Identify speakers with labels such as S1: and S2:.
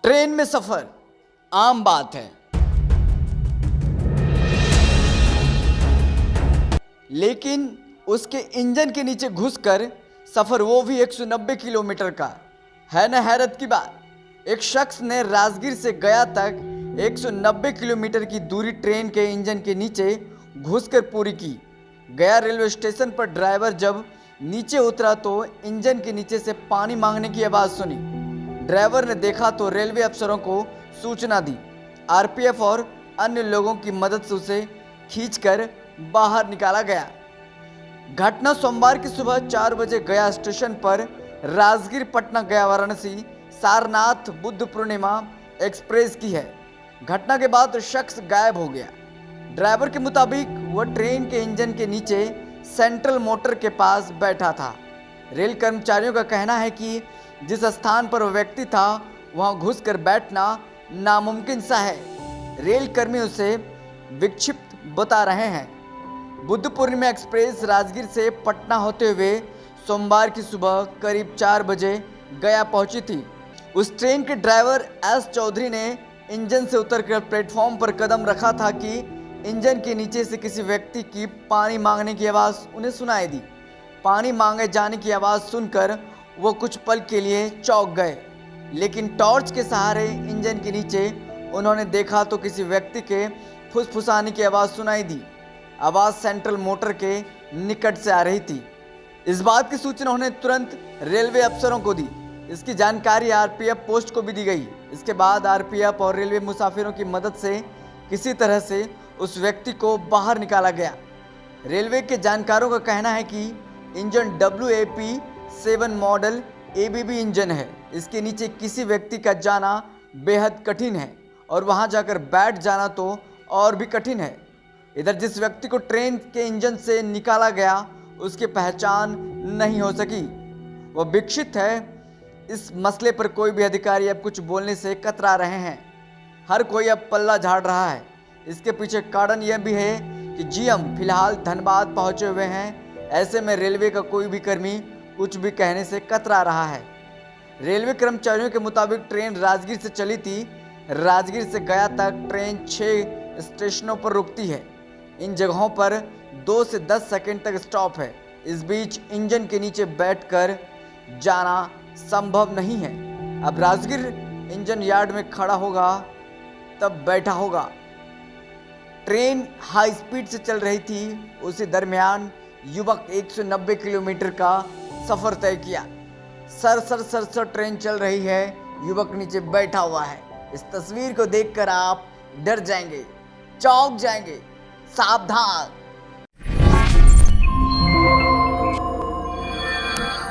S1: Train में सफर आम बात है, लेकिन उसके इंजन के नीचे घुसकर सफर वो भी 190 किलोमीटर का है न हैरत की बात। एक शख्स ने राजगीर से गया तक 190 किलोमीटर की दूरी ट्रेन के इंजन के नीचे घुसकर पूरी की। गया रेलवे स्टेशन पर ड्राइवर जब नीचे उतरा तो इंजन के नीचे से पानी मांगने की आवाज़ सुनी। ड्राइवर ने देखा तो रेलवे अफसरों को सूचना दी। आरपीएफ और अन्य लोगों की मदद से उसे खींचकर बाहर निकाला गया। घटना सोमवार की सुबह 4 बजे गया स्टेशन पर राजगीर पटना गया वाराणसी सारनाथ बुद्ध पूर्णिमा एक्सप्रेस की है। घटना के बाद शख्स गायब हो गया। ड्राइवर के मुताबिक वह ट्रेन के इंजन के नीचे सेंट्रल मोटर के पास बैठा था। रेल कर्मचारियों का कहना है कि जिस स्थान पर वह व्यक्ति था वहां घुसकर बैठना नामुमकिन सा है। रेल कर्मी उसे विक्षिप्त बता रहे हैं। बुद्ध पूर्णिमा एक्सप्रेस राजगीर से पटना होते हुए सोमवार की सुबह करीब 4 बजे गया पहुंची थी। उस ट्रेन के ड्राइवर एस चौधरी ने इंजन से उतरकर प्लेटफॉर्म पर कदम रखा था कि इंजन के नीचे से किसी व्यक्ति की पानी मांगने की आवाज़ उन्हें सुनाई दी। पानी मांगे जाने की आवाज़ सुनकर वो कुछ पल के लिए चौंक गए, लेकिन टॉर्च के सहारे इंजन के नीचे उन्होंने देखा तो किसी व्यक्ति के फुसफुसाने की आवाज़ सुनाई दी। आवाज़ सेंट्रल मोटर के निकट से आ रही थी। इस बात की सूचना उन्हें तुरंत रेलवे अफसरों को दी। इसकी जानकारी आरपीएफ पोस्ट को भी दी गई। इसके बाद आरपीएफ और रेलवे मुसाफिरों की मदद से किसी तरह से उस व्यक्ति को बाहर निकाला गया। रेलवे के जानकारों का कहना है कि engine WAP-7 model ABB engine है। इसके नीचे किसी व्यक्ति का जाना बेहद कठिन है और वहां जाकर बैठ जाना तो और भी कठिन है। इधर जिस व्यक्ति को ट्रेन के इंजन से निकाला गया उसकी पहचान नहीं हो सकी। वह विक्षिप्त है। इस मसले पर कोई भी अधिकारी अब कुछ बोलने से कतरा रहे हैं। हर कोई अब पल्ला झाड़ रहा है। इसके पीछे कारण यह भी है कि GM फिलहाल धनबाद पहुंचे हुए हैं। ऐसे में रेलवे का कोई भी कर्मी कुछ भी कहने से कतरा रहा है। रेलवे कर्मचारियों के मुताबिक ट्रेन राजगीर से चली थी। राजगीर से गया तक ट्रेन 6 स्टेशनों पर रुकती है। इन जगहों पर 2 से 10 सेकंड तक स्टॉप है। इस बीच इंजन के नीचे बैठकर जाना संभव नहीं है। अब राजगीर इंजन यार्ड में खड़ा होगा तब बैठा होगा। ट्रेन हाई स्पीड से चल रही थी। उसी दरमियान युवक 190 किलोमीटर का सफर तय किया। सर ट्रेन चल रही है, युवक नीचे बैठा हुआ है। इस तस्वीर को देखकर आप डर जाएंगे, चौंक जाएंगे। सावधान।